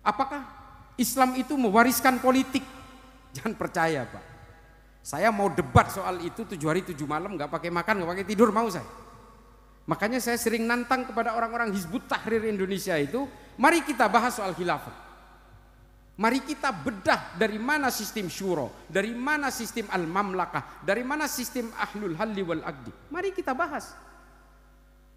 Apakah Islam itu mewariskan politik? Jangan percaya Pak. Saya mau debat soal itu 7 hari 7 malam, nggak pakai makan, nggak pakai tidur, mau saya. Makanya saya sering nantang kepada orang-orang Hizbut Tahrir Indonesia itu, mari kita bahas soal khilafah. Mari kita bedah dari mana sistem syuro, dari mana sistem al-mamlakah, dari mana sistem ahlul halli wal aqdi. Mari kita bahas.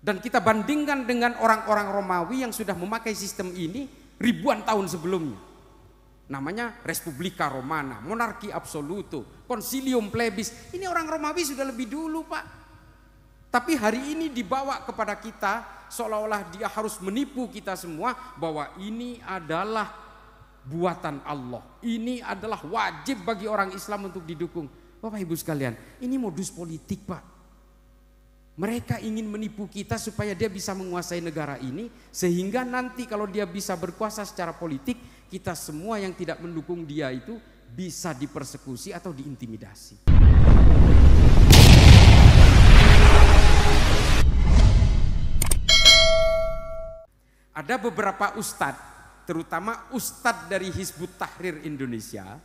Dan kita bandingkan dengan orang-orang Romawi yang sudah memakai sistem ini ribuan tahun sebelumnya. Namanya Respublika Romana, monarki absoluto, Concilium Plebis. Ini orang Romawi sudah lebih dulu Pak. Tapi hari ini dibawa kepada kita seolah-olah dia harus menipu kita semua bahwa ini adalah buatan Allah. Ini adalah wajib bagi orang Islam untuk didukung. Bapak Ibu sekalian, ini modus politik Pak. Mereka ingin menipu kita supaya dia bisa menguasai negara ini, sehingga nanti kalau dia bisa berkuasa secara politik, kita semua yang tidak mendukung dia itu bisa dipersekusi atau diintimidasi. Ada beberapa ustadz, terutama ustadz dari Hizbut Tahrir Indonesia,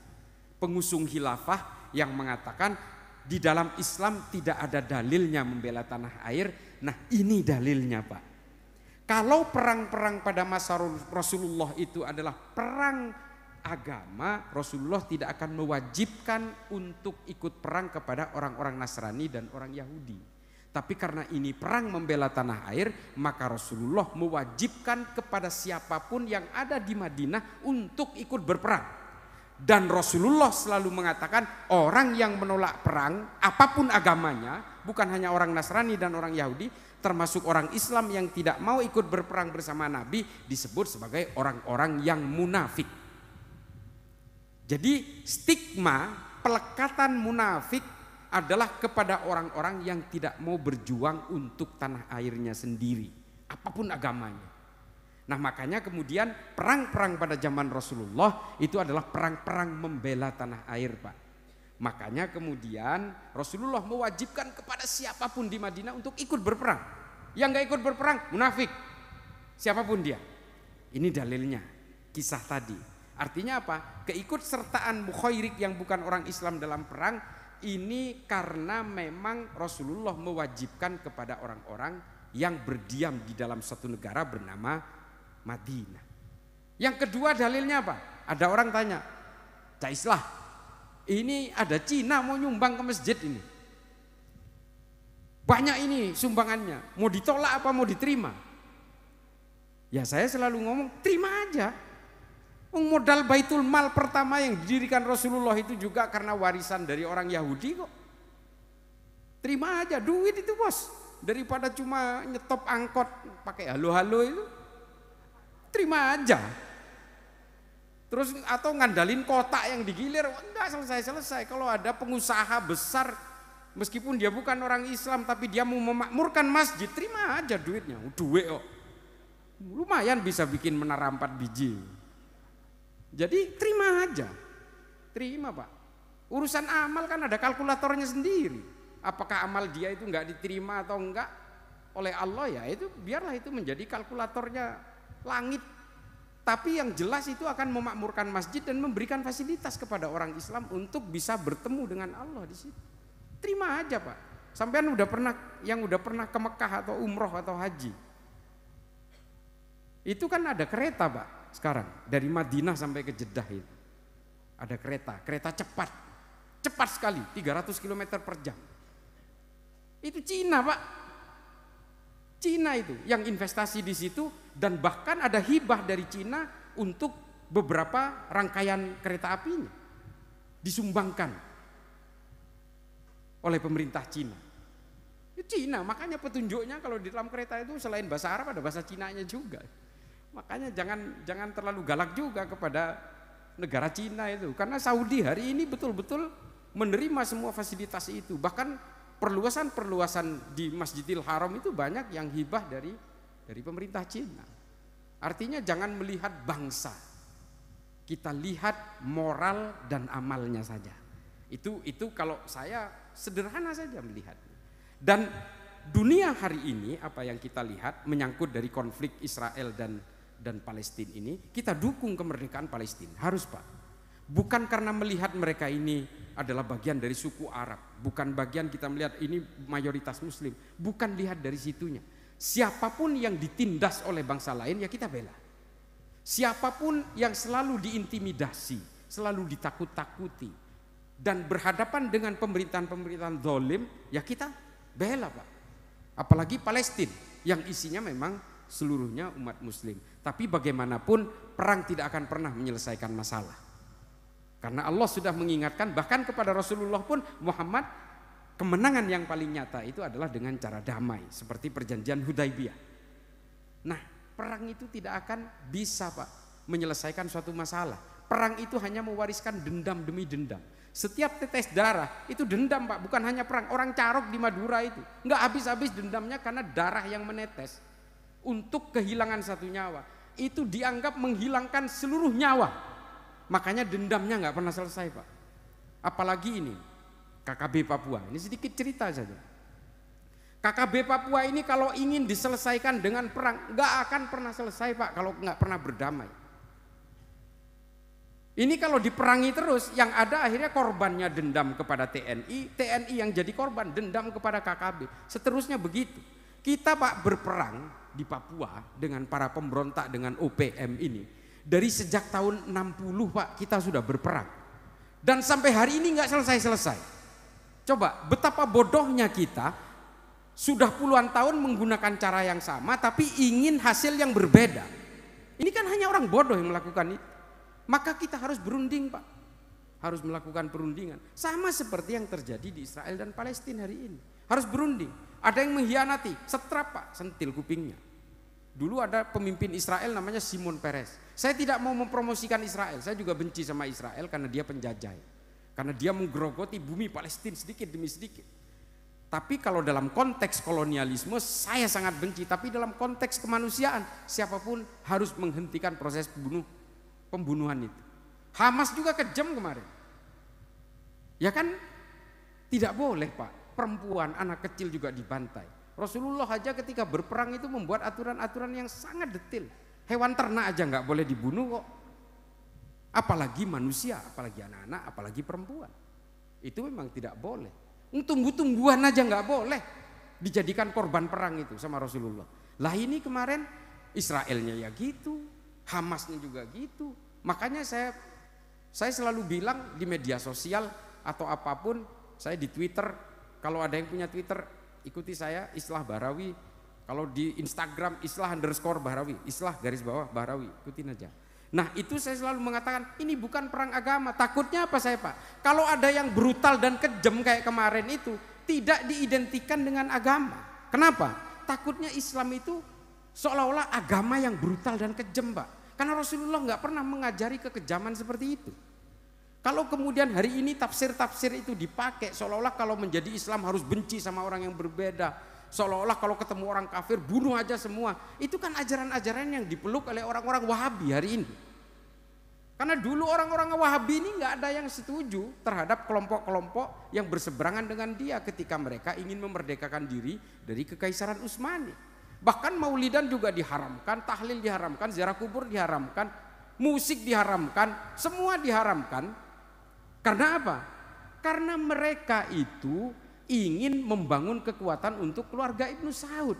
pengusung khilafah, yang mengatakan di dalam Islam tidak ada dalilnya membela tanah air. Nah ini dalilnya Pak. Kalau perang-perang pada masa Rasulullah itu adalah perang agama, Rasulullah tidak akan mewajibkan untuk ikut perang kepada orang-orang Nasrani dan orang Yahudi. Tapi karena ini perang membela tanah air, maka Rasulullah mewajibkan kepada siapapun yang ada di Madinah untuk ikut berperang. Dan Rasulullah selalu mengatakan orang yang menolak perang, apapun agamanya, bukan hanya orang Nasrani dan orang Yahudi, termasuk orang Islam yang tidak mau ikut berperang bersama Nabi, disebut sebagai orang-orang yang munafik. Jadi stigma pelekatan munafik adalah kepada orang-orang yang tidak mau berjuang untuk tanah airnya sendiri, apapun agamanya. Nah makanya kemudian perang-perang pada zaman Rasulullah itu adalah perang-perang membela tanah air Pak. Makanya kemudian Rasulullah mewajibkan kepada siapapun di Madinah untuk ikut berperang. Yang gak ikut berperang munafik, siapapun dia. Ini dalilnya, kisah tadi. Artinya apa? Keikutsertaan mukhairik yang bukan orang Islam dalam perang ini karena memang Rasulullah mewajibkan kepada orang-orang yang berdiam di dalam satu negara bernama Madinah. Yang kedua dalilnya apa? Ada orang tanya, Cak Islah, ini ada Cina mau nyumbang ke masjid ini. Banyak ini sumbangannya, mau ditolak apa mau diterima? Ya saya selalu ngomong, terima aja. Modal Baitul Mal pertama yang didirikan Rasulullah itu juga karena warisan dari orang Yahudi kok. Terima aja, duit itu bos. Daripada cuma nyetop angkot pakai halo-halo itu, terima aja. Terus atau ngandalin kotak yang digilir, enggak selesai-selesai. Kalau ada pengusaha besar, meskipun dia bukan orang Islam tapi dia mau memakmurkan masjid, terima aja duitnya. Duit kok. Lumayan bisa bikin menara 4 biji. Jadi terima aja, terima Pak. Urusan amal kan ada kalkulatornya sendiri. Apakah amal dia itu nggak diterima atau enggak oleh Allah, ya itu biarlah itu menjadi kalkulatornya langit. Tapi yang jelas itu akan memakmurkan masjid dan memberikan fasilitas kepada orang Islam untuk bisa bertemu dengan Allah di situ. Terima aja Pak. Sampean udah pernah ke Mekah atau umroh atau haji, itu kan ada kereta Pak. Sekarang dari Madinah sampai ke Jeddah itu ada kereta cepat sekali 300 km per jam. Itu Cina Pak, Cina itu yang investasi di situ, dan bahkan ada hibah dari Cina untuk beberapa rangkaian kereta apinya disumbangkan oleh pemerintah Cina. Itu Cina, makanya petunjuknya kalau di dalam kereta itu selain bahasa Arab ada bahasa Cinanya juga. Makanya jangan terlalu galak juga kepada negara Cina itu, karena Saudi hari ini betul-betul menerima semua fasilitas itu. Bahkan perluasan di Masjidil Haram itu banyak yang hibah dari pemerintah Cina. Artinya jangan melihat bangsa, kita lihat moral dan amalnya saja. Itu kalau saya sederhana saja melihat. Dan dunia hari ini apa yang kita lihat menyangkut dari konflik Israel dan dan Palestina ini, kita dukung kemerdekaan Palestina. Harus Pak. Bukan karena melihat mereka ini adalah bagian dari suku Arab. Bukan bagian kita melihat ini mayoritas Muslim. Bukan lihat dari situnya. Siapapun yang ditindas oleh bangsa lain ya kita bela. Siapapun yang selalu diintimidasi, selalu ditakut-takuti, dan berhadapan dengan pemerintahan-pemerintahan zalim, ya kita bela Pak. Apalagi Palestina yang isinya memang seluruhnya umat Muslim. Tapi bagaimanapun perang tidak akan pernah menyelesaikan masalah. Karena Allah sudah mengingatkan bahkan kepada Rasulullah pun, Muhammad, kemenangan yang paling nyata itu adalah dengan cara damai. Seperti perjanjian Hudaibiyah. Nah, perang itu tidak akan bisa Pak menyelesaikan suatu masalah. Perang itu hanya mewariskan dendam demi dendam. Setiap tetes darah itu dendam Pak, bukan hanya perang. Orang Carok di Madura itu nggak habis-habis dendamnya karena darah yang menetes. Untuk kehilangan satu nyawa itu dianggap menghilangkan seluruh nyawa. Makanya dendamnya nggak pernah selesai Pak. Apalagi ini KKB Papua, ini sedikit cerita saja. KKB Papua ini kalau ingin diselesaikan dengan perang nggak akan pernah selesai Pak kalau nggak pernah berdamai. Ini kalau diperangi terus, yang ada akhirnya korbannya dendam kepada TNI, TNI yang jadi korban dendam kepada KKB. Seterusnya begitu. Kita Pak berperang di Papua dengan para pemberontak dengan OPM ini. Dari sejak tahun 60 Pak kita sudah berperang. Dan sampai hari ini nggak selesai-selesai. Coba betapa bodohnya kita sudah puluhan tahun menggunakan cara yang sama tapi ingin hasil yang berbeda. Ini kan hanya orang bodoh yang melakukan itu. Maka kita harus berunding Pak. Harus melakukan perundingan. Sama seperti yang terjadi di Israel dan Palestina hari ini. Harus berunding. Ada yang mengkhianati, setrap Pak, sentil kupingnya. Dulu ada pemimpin Israel namanya Shimon Peres. Saya tidak mau mempromosikan Israel, saya juga benci sama Israel karena dia penjajah. Karena dia menggerogoti bumi Palestina sedikit demi sedikit. Tapi kalau dalam konteks kolonialisme saya sangat benci. Tapi dalam konteks kemanusiaan siapapun harus menghentikan proses pembunuhan itu. Hamas juga kejam kemarin. Ya kan tidak boleh Pak, perempuan, anak kecil juga dibantai. Rasulullah aja ketika berperang itu membuat aturan-aturan yang sangat detail. Hewan ternak aja nggak boleh dibunuh kok. Apalagi manusia, apalagi anak-anak, apalagi perempuan. Itu memang tidak boleh. Tumbuh-tumbuhan aja nggak boleh dijadikan korban perang itu sama Rasulullah. Lah ini kemarin Israelnya ya gitu, Hamasnya juga gitu. Makanya saya selalu bilang di media sosial atau apapun, saya di Twitter, kalau ada yang punya Twitter ikuti saya, Islah Bahrawi. Kalau di Instagram Islah_Bahrawi, Islah garis bawah Bahrawi, ikutin aja. Nah itu saya selalu mengatakan ini bukan perang agama. Takutnya apa saya Pak? Kalau ada yang brutal dan kejam kayak kemarin itu tidak diidentikan dengan agama. Kenapa? Takutnya Islam itu seolah-olah agama yang brutal dan kejam Pak. Karena Rasulullah nggak pernah mengajari kekejaman seperti itu. Kalau kemudian hari ini tafsir-tafsir itu dipakai seolah-olah kalau menjadi Islam harus benci sama orang yang berbeda, seolah-olah kalau ketemu orang kafir bunuh aja semua. Itu kan ajaran-ajaran yang dipeluk oleh orang-orang Wahabi hari ini. Karena dulu orang-orang Wahabi ini nggak ada yang setuju terhadap kelompok-kelompok yang berseberangan dengan dia ketika mereka ingin memerdekakan diri dari Kekaisaran Utsmani. Bahkan maulidan juga diharamkan, tahlil diharamkan, ziarah kubur diharamkan, musik diharamkan, semua diharamkan. Karena apa? Karena mereka itu ingin membangun kekuatan untuk keluarga Ibnu Saud.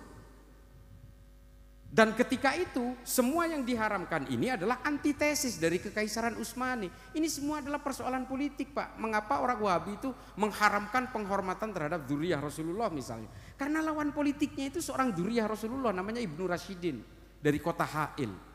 Dan ketika itu semua yang diharamkan ini adalah antitesis dari Kekaisaran Utsmani. Ini semua adalah persoalan politik Pak. Mengapa orang Wahabi itu mengharamkan penghormatan terhadap dzurriyyah Rasulullah misalnya? Karena lawan politiknya itu seorang dzurriyyah Rasulullah namanya Ibnu Rashidin dari kota Ha'il.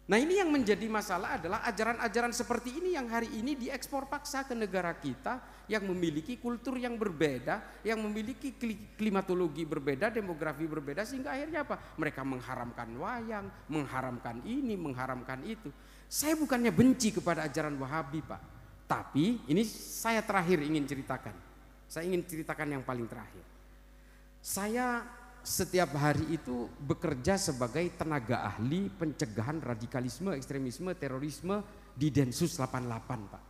Nah ini yang menjadi masalah adalah ajaran-ajaran seperti ini yang hari ini diekspor paksa ke negara kita yang memiliki kultur yang berbeda, yang memiliki klimatologi berbeda, demografi berbeda, sehingga akhirnya apa? Mereka mengharamkan wayang, mengharamkan ini, mengharamkan itu. Saya bukannya benci kepada ajaran Wahabi Pak, tapi ini saya terakhir ingin ceritakan. Saya ingin ceritakan yang paling terakhir. Saya setiap hari itu bekerja sebagai tenaga ahli pencegahan radikalisme, ekstremisme, terorisme di Densus 88 Pak.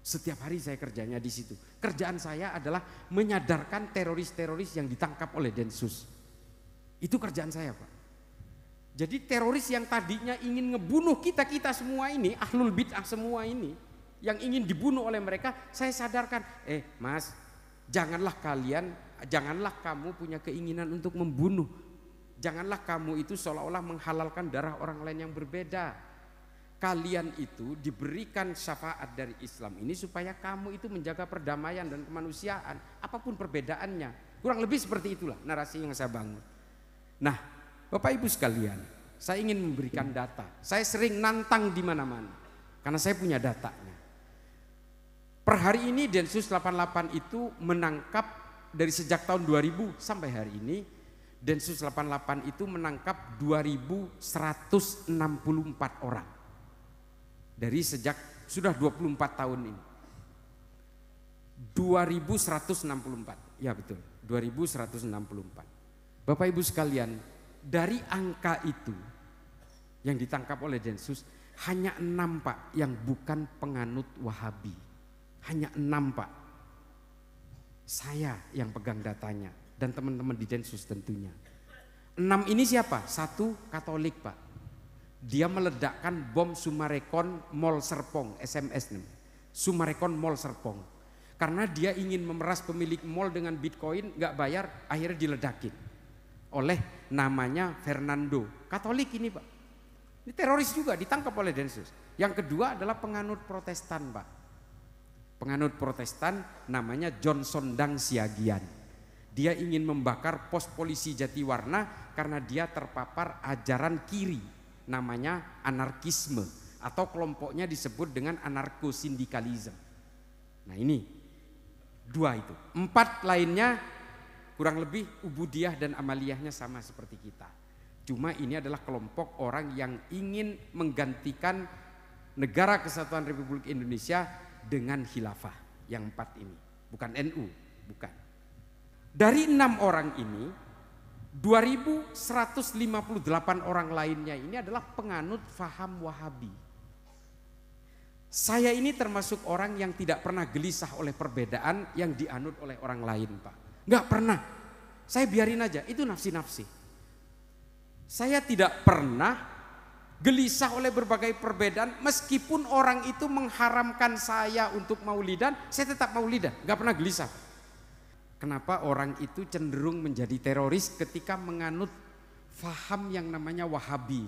Setiap hari saya kerjanya di situ. Kerjaan saya adalah menyadarkan teroris-teroris yang ditangkap oleh Densus. Itu kerjaan saya Pak. Jadi teroris yang tadinya ingin ngebunuh kita semua ini, ahlul bid'ah semua ini, yang ingin dibunuh oleh mereka, saya sadarkan, mas, janganlah kamu punya keinginan untuk membunuh. Janganlah kamu itu seolah-olah menghalalkan darah orang lain yang berbeda. Kalian itu diberikan syafaat dari Islam ini supaya kamu itu menjaga perdamaian dan kemanusiaan, apapun perbedaannya. Kurang lebih seperti itulah narasi yang saya bangun. Nah, Bapak Ibu sekalian, saya ingin memberikan data. Saya sering nantang di mana-mana karena saya punya datanya. Per hari ini Densus 88 itu menangkap dari sejak tahun 2000 sampai hari ini, Densus 88 itu menangkap 2164 orang. Dari sejak sudah 24 tahun ini. 2164. Ya betul, 2164. Bapak Ibu sekalian, dari angka itu yang ditangkap oleh Densus hanya 6 Pak yang bukan penganut Wahabi. Hanya 6 Pak. Saya yang pegang datanya dan teman-teman di Densus tentunya. 6 ini siapa? 1 Katolik Pak. Dia meledakkan bom Sumarekon Mall Serpong, SMS namanya. Sumarekon Mall Serpong. Karena dia ingin memeras pemilik mall dengan Bitcoin, gak bayar, akhirnya diledakin oleh namanya Fernando. Katolik ini Pak. Ini teroris juga, ditangkap oleh Densus. Yang kedua adalah penganut Protestan Pak. Penganut Protestan namanya Johnson Dang Siagian. Dia ingin membakar pos polisi Jatiwarna karena dia terpapar ajaran kiri. Namanya anarkisme atau kelompoknya disebut dengan anarko-sindikalisme. Nah ini 2 itu. 4 lainnya kurang lebih ubudiyah dan amaliyahnya sama seperti kita. Cuma ini adalah kelompok orang yang ingin menggantikan Negara Kesatuan Republik Indonesia dengan khilafah. Yang 4 ini, bukan NU, bukan. Dari 6 orang ini 2158 orang lainnya ini adalah penganut faham Wahabi. Saya ini termasuk orang yang tidak pernah gelisah oleh perbedaan yang dianut oleh orang lain Pak. Enggak pernah. Saya biarin aja, itu nafsi-nafsi. Saya tidak pernah gelisah oleh berbagai perbedaan meskipun orang itu mengharamkan saya untuk maulidan, saya tetap maulidan, enggak pernah gelisah. Kenapa orang itu cenderung menjadi teroris ketika menganut faham yang namanya Wahabi.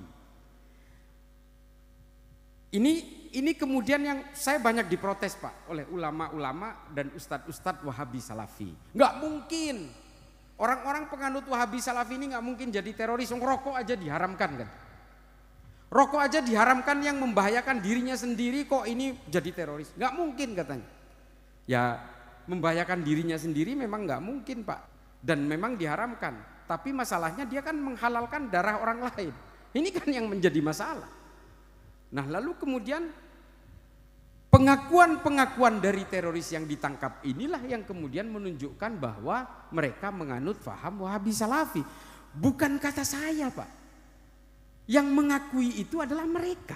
Ini kemudian yang saya banyak diprotes Pak oleh ulama-ulama dan ustadz-ustadz Wahabi Salafi. Nggak mungkin orang-orang penganut Wahabi Salafi ini nggak mungkin jadi teroris. Rokok aja diharamkan kan. Rokok aja diharamkan yang membahayakan dirinya sendiri kok ini jadi teroris. Nggak mungkin katanya. Ya membahayakan dirinya sendiri memang nggak mungkin Pak, dan memang diharamkan. Tapi masalahnya dia kan menghalalkan darah orang lain. Ini kan yang menjadi masalah. Nah lalu kemudian pengakuan-pengakuan dari teroris yang ditangkap inilah yang kemudian menunjukkan bahwa mereka menganut faham Wahabi Salafi. Bukan kata saya Pak. Yang mengakui itu adalah mereka.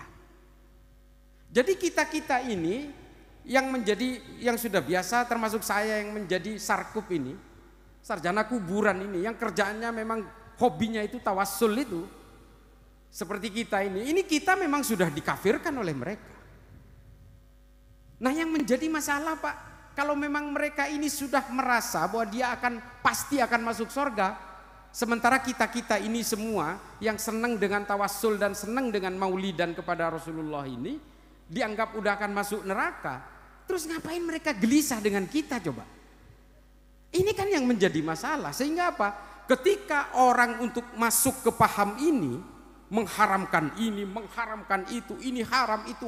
Jadi kita-kita ini yang sudah biasa, termasuk saya yang menjadi sarkup ini, sarjana kuburan ini, yang kerjaannya memang hobinya itu tawassul itu, seperti kita ini kita memang sudah dikafirkan oleh mereka. Nah yang menjadi masalah Pak, kalau memang mereka ini sudah merasa bahwa dia pasti akan masuk surga, sementara kita ini semua yang senang dengan tawassul dan senang dengan maulidan kepada Rasulullah ini dianggap udah akan masuk neraka. Terus ngapain mereka gelisah dengan kita coba? Ini kan yang menjadi masalah. Sehingga apa? Ketika orang untuk masuk ke paham ini, mengharamkan ini, mengharamkan itu, ini haram, itu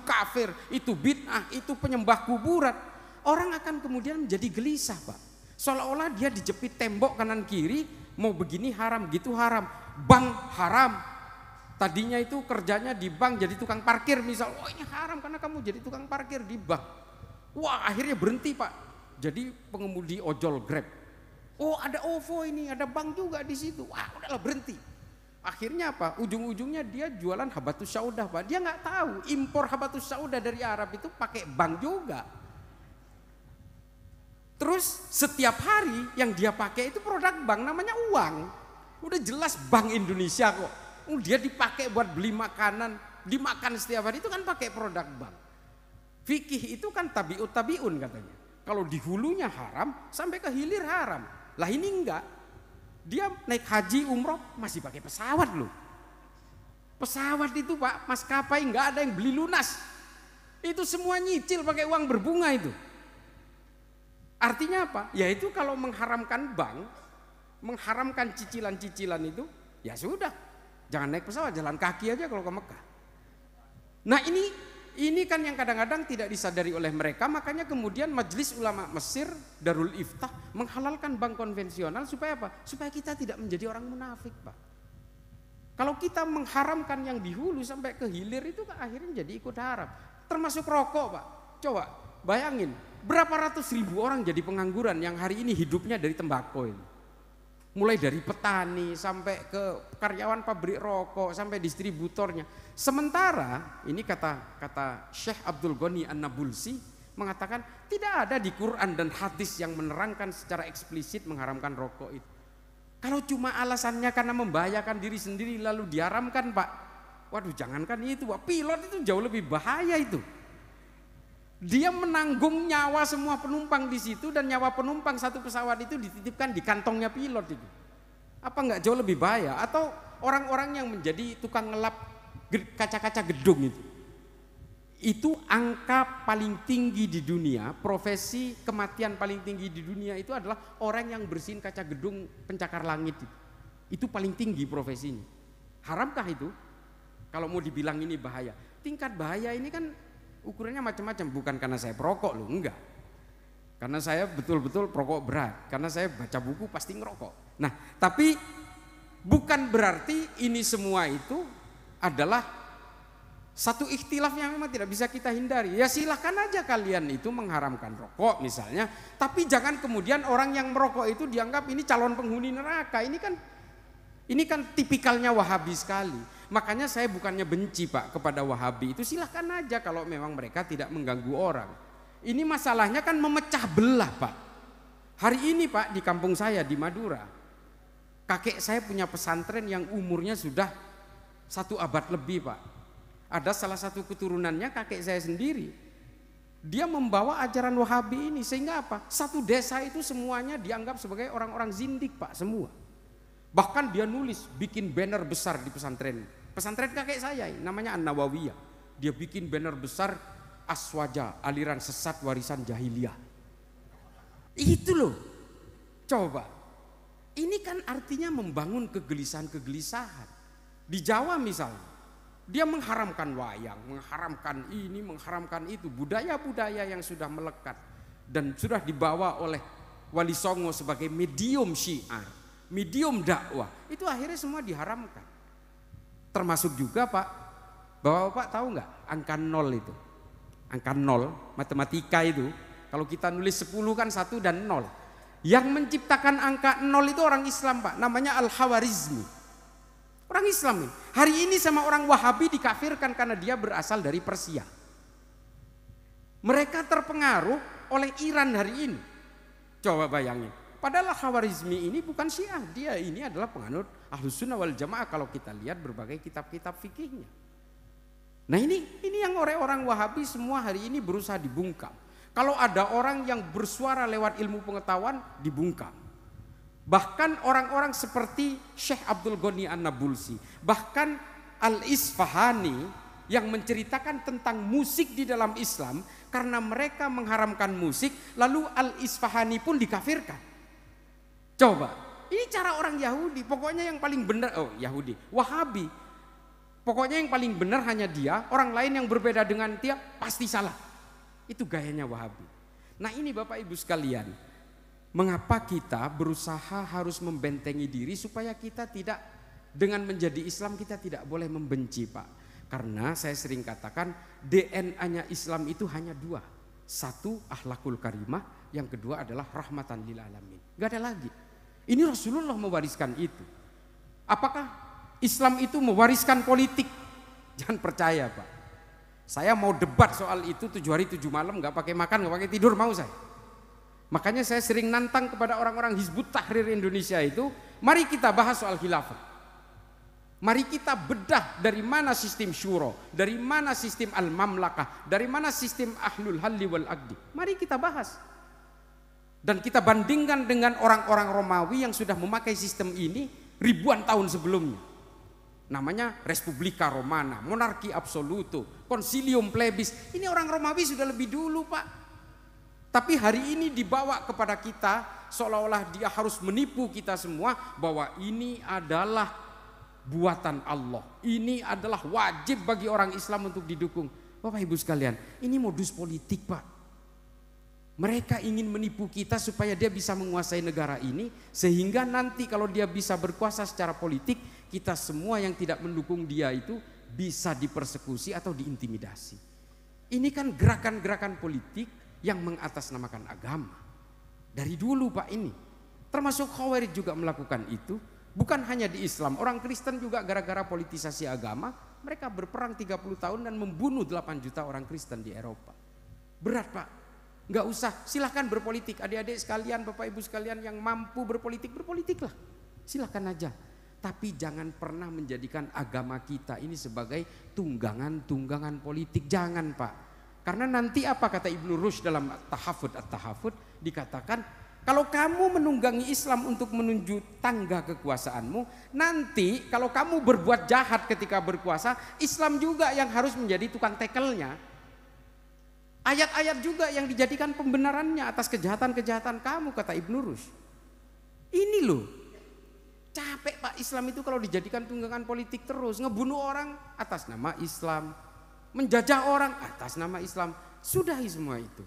kafir, itu bid'ah, itu penyembah kuburan. Orang akan kemudian menjadi gelisah Pak. Seolah-olah dia dijepit tembok kanan kiri, mau begini haram, gitu haram. Bank haram. Tadinya itu kerjanya di bank jadi tukang parkir misal, oh ini haram karena kamu jadi tukang parkir di bank. Wah akhirnya berhenti Pak, jadi pengemudi ojol Grab. Oh ada OVO ini, ada bank juga di situ. Wah udahlah berhenti. Akhirnya apa? Ujung-ujungnya dia jualan habatus saudah Pak. Dia nggak tahu impor habatus saudah dari Arab itu pakai bank juga. Terus setiap hari yang dia pakai itu produk bank namanya uang. Udah jelas Bank Indonesia kok. Dia dipakai buat beli makanan, dimakan setiap hari, itu kan pakai produk bank. Fikih itu kan tabiun katanya. Kalau di hulunya haram, sampai ke hilir haram. Lah ini enggak. Dia naik haji umroh masih pakai pesawat loh. Pesawat itu Pak, maskapai enggak ada yang beli lunas. Itu semua nyicil pakai uang berbunga itu. Artinya apa? Yaitu kalau mengharamkan bank, mengharamkan cicilan-cicilan itu, ya sudah. Jangan naik pesawat, jalan kaki aja kalau ke Mekah. Nah ini kan yang kadang-kadang tidak disadari oleh mereka, makanya kemudian Majelis Ulama Mesir, Darul Iftah menghalalkan bank konvensional supaya apa? Supaya kita tidak menjadi orang munafik Pak. Kalau kita mengharamkan yang di hulu sampai ke hilir itu kan akhirnya jadi ikut haram. Termasuk rokok Pak. Coba bayangin, berapa ratus ribu orang jadi pengangguran yang hari ini hidupnya dari tembakau ini. Mulai dari petani sampai ke karyawan pabrik rokok sampai distributornya. Sementara ini kata Syekh Abdul Ghani An-Nabulsi mengatakan tidak ada di Quran dan hadis yang menerangkan secara eksplisit mengharamkan rokok itu. Kalau cuma alasannya karena membahayakan diri sendiri lalu diharamkan Pak. Waduh jangankan itu Pak, pilot itu jauh lebih bahaya itu. Dia menanggung nyawa semua penumpang di situ dan nyawa penumpang satu pesawat itu dititipkan di kantongnya pilot itu. Apa enggak jauh lebih bahaya? Atau orang-orang yang menjadi tukang ngelap kaca-kaca gedung itu. Itu angka paling tinggi di dunia, profesi kematian paling tinggi di dunia itu adalah orang yang bersihin kaca gedung pencakar langit itu. Itu paling tinggi profesinya. Haramkah itu? Kalau mau dibilang ini bahaya. Tingkat bahaya ini kan ukurannya macam-macam, bukan karena saya perokok loh, enggak. Karena saya betul-betul perokok berat, karena saya baca buku pasti ngerokok. Nah, tapi bukan berarti ini semua itu adalah satu ikhtilaf yang memang tidak bisa kita hindari. Ya silahkan aja kalian itu mengharamkan rokok misalnya, tapi jangan kemudian orang yang merokok itu dianggap ini calon penghuni neraka. Ini kan tipikalnya Wahabi sekali. Makanya saya bukannya benci Pak kepada Wahabi itu, silahkan aja kalau memang mereka tidak mengganggu orang. Ini masalahnya kan memecah belah Pak. Hari ini Pak di kampung saya di Madura, kakek saya punya pesantren yang umurnya sudah 1 abad lebih Pak. Ada salah satu keturunannya kakek saya sendiri. Dia membawa ajaran Wahabi ini sehingga apa? Satu desa itu semuanya dianggap sebagai orang-orang zindik Pak semua. Bahkan dia nulis, bikin banner besar di pesantren. Pesantren kakek saya namanya An-Nawawiyah. Dia bikin banner besar Aswaja, aliran sesat warisan jahiliyah. Itu loh. Coba. Ini kan artinya membangun kegelisahan-kegelisahan. Di Jawa misalnya, dia mengharamkan wayang, mengharamkan ini, mengharamkan itu. Budaya-budaya yang sudah melekat dan sudah dibawa oleh Wali Songo sebagai medium syiar, medium dakwah, itu akhirnya semua diharamkan. Termasuk juga Pak, Bapak tahu nggak angka 0 itu? Angka 0, matematika itu, kalau kita nulis 10 kan 1 dan 0. Yang menciptakan angka 0 itu orang Islam Pak, namanya Al-Khawarizmi. Orang Islam ini. Hari ini sama orang Wahabi dikafirkan karena dia berasal dari Persia. Mereka terpengaruh oleh Iran hari ini. Coba bayangin. Padahal Khawarizmi ini bukan Syiah, dia ini adalah penganut Ahlus Sunnah wal Jamaah kalau kita lihat berbagai kitab-kitab fikihnya. Nah ini yang orang Wahabi semua hari ini berusaha dibungkam. Kalau ada orang yang bersuara lewat ilmu pengetahuan dibungkam. Bahkan orang-orang seperti Syekh Abdul Ghani An-Nabulsi, bahkan Al-Isfahani yang menceritakan tentang musik di dalam Islam karena mereka mengharamkan musik, lalu Al-Isfahani pun dikafirkan. Coba, ini cara orang Yahudi, pokoknya yang paling benar, Yahudi, Wahabi, pokoknya yang paling benar hanya dia, orang lain yang berbeda dengan dia pasti salah. Itu gayanya Wahabi. Nah ini Bapak Ibu sekalian, mengapa kita berusaha harus membentengi diri supaya kita tidak, dengan menjadi Islam kita tidak boleh membenci Pak. Karena saya sering katakan DNA-nya Islam itu hanya 2. 1 akhlakul karimah, yang kedua adalah rahmatan lil alamin. Gak ada lagi. Ini Rasulullah mewariskan itu. Apakah Islam itu mewariskan politik? Jangan percaya Pak. Saya mau debat soal itu 7 hari 7 malam, gak pakai makan, gak pakai tidur, mau saya. Makanya saya sering nantang kepada orang-orang Hizbut Tahrir Indonesia itu, mari kita bahas soal khilafah. Mari kita bedah dari mana sistem syuro, dari mana sistem al-mamlakah, dari mana sistem ahlul halli wal aqdi. Mari kita bahas. Dan kita bandingkan dengan orang-orang Romawi yang sudah memakai sistem ini ribuan tahun sebelumnya. Namanya Respublika Romana, monarki absoluto, Concilium Plebis. Ini orang Romawi sudah lebih dulu, Pak. Tapi hari ini dibawa kepada kita seolah-olah dia harus menipu kita semua bahwa ini adalah buatan Allah. Ini adalah wajib bagi orang Islam untuk didukung. Bapak Ibu sekalian, ini modus politik, Pak. Mereka ingin menipu kita supaya dia bisa menguasai negara ini, sehingga nanti kalau dia bisa berkuasa secara politik, kita semua yang tidak mendukung dia itu bisa dipersekusi atau diintimidasi. Ini kan gerakan-gerakan politik yang mengatasnamakan agama. Dari dulu, Pak, ini. Termasuk Khawarij juga melakukan itu. Bukan hanya di Islam, orang Kristen juga gara-gara politisasi agama, mereka berperang 30 tahun dan membunuh 8 juta orang Kristen di Eropa. Berat, Pak. Nggak usah, silahkan berpolitik. Adik-adik sekalian, Bapak Ibu sekalian yang mampu berpolitik, berpolitiklah. Silahkan aja. Tapi jangan pernah menjadikan agama kita ini sebagai tunggangan-tunggangan politik. Jangan, Pak. Karena nanti apa kata Ibnu Rushd dalam At-Tahafud dikatakan, kalau kamu menunggangi Islam untuk menuju tangga kekuasaanmu, nanti kalau kamu berbuat jahat ketika berkuasa, Islam juga yang harus menjadi tukang tekelnya. Ayat-ayat juga yang dijadikan pembenarannya atas kejahatan-kejahatan kamu, kata Ibnu Rushd. Ini loh, capek, Pak, Islam itu kalau dijadikan tunggangan politik terus, ngebunuh orang atas nama Islam, menjajah orang atas nama Islam, sudahi semua itu.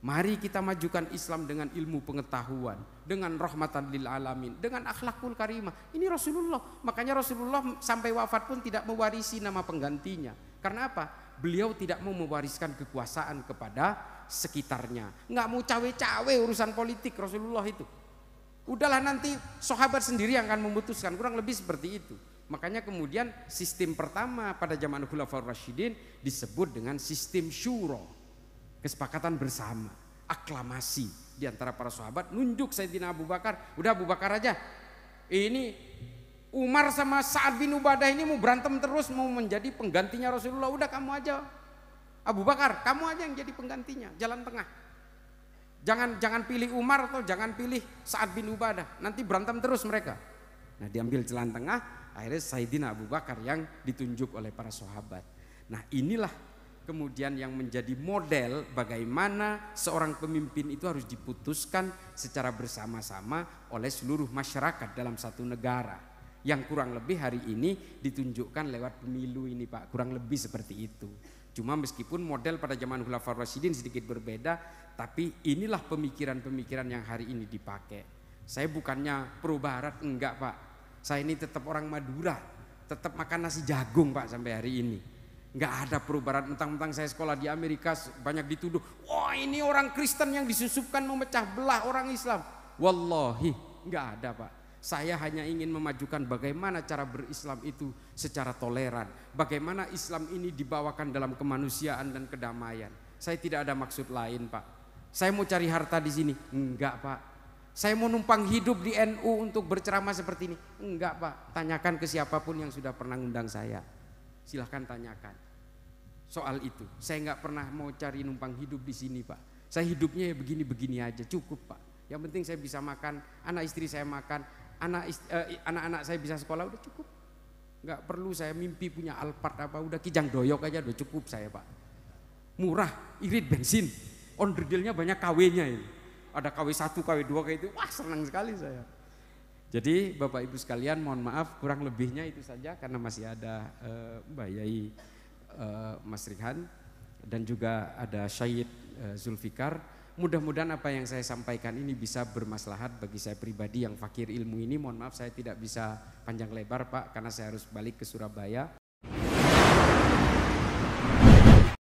Mari kita majukan Islam dengan ilmu pengetahuan, dengan rahmatan lil alamin, dengan akhlakul karimah. Ini Rasulullah. Makanya Rasulullah sampai wafat pun tidak mewarisi nama penggantinya. Karena apa? Beliau tidak mau mewariskan kekuasaan kepada sekitarnya. Nggak mau cawe-cawe urusan politik Rasulullah itu. Udahlah, nanti sahabat sendiri yang akan memutuskan. Kurang lebih seperti itu. Makanya kemudian sistem pertama pada zaman Khulafaur Rasyidin disebut dengan sistem syuro. Kesepakatan bersama, aklamasi di antara para sahabat, nunjuk Sayyidina Abu Bakar. Udah Abu Bakar aja. Ini Umar sama Sa'ad bin Ubadah ini mau berantem terus, mau menjadi penggantinya Rasulullah. Udah kamu aja, Abu Bakar, kamu aja yang jadi penggantinya, jalan tengah. Jangan pilih Umar atau jangan pilih Sa'ad bin Ubadah, nanti berantem terus mereka. Nah, diambil jalan tengah, akhirnya Sayyidina Abu Bakar yang ditunjuk oleh para sahabat. Nah, inilah kemudian yang menjadi model bagaimana seorang pemimpin itu harus diputuskan secara bersama-sama oleh seluruh masyarakat dalam satu negara. Yang kurang lebih hari ini ditunjukkan lewat pemilu ini, Pak. Kurang lebih seperti itu. Cuma meskipun model pada zaman Khulafaur Rasyidin sedikit berbeda, tapi inilah pemikiran-pemikiran yang hari ini dipakai. Saya bukannya pro barat, enggak, Pak. Saya ini tetap orang Madura, tetap makan nasi jagung, Pak, sampai hari ini. Nggak ada perubahan. Mentang-mentang saya sekolah di Amerika banyak dituduh, wah ini orang Kristen yang disusupkan memecah belah orang Islam. Wallahi nggak ada, Pak. Saya hanya ingin memajukan bagaimana cara berislam itu secara toleran, bagaimana Islam ini dibawakan dalam kemanusiaan dan kedamaian. Saya tidak ada maksud lain, Pak. Saya mau cari harta di sini? Enggak, Pak. Saya mau numpang hidup di NU untuk berceramah seperti ini? Enggak, Pak. Tanyakan ke siapapun yang sudah pernah ngundang saya. Silahkan tanyakan soal itu. Saya nggak pernah mau cari numpang hidup di sini, Pak. Saya hidupnya ya begini-begini aja, cukup, Pak. Yang penting saya bisa makan, anak istri saya makan, anak-anak saya bisa sekolah, udah cukup. Nggak perlu saya mimpi punya Alphard apa, udah Kijang Doyok aja udah cukup saya, Pak. Murah, irit bensin, onderdilnya banyak KW-nya ini. Ada KW1, KW2 kayak itu, wah senang sekali saya. Jadi Bapak Ibu sekalian, mohon maaf kurang lebihnya itu saja karena masih ada Mbak Yai, Mas Rihan dan juga ada Syed Zulfikar. Mudah-mudahan apa yang saya sampaikan ini bisa bermaslahat bagi saya pribadi yang fakir ilmu ini. Mohon maaf saya tidak bisa panjang lebar, Pak, karena saya harus balik ke Surabaya.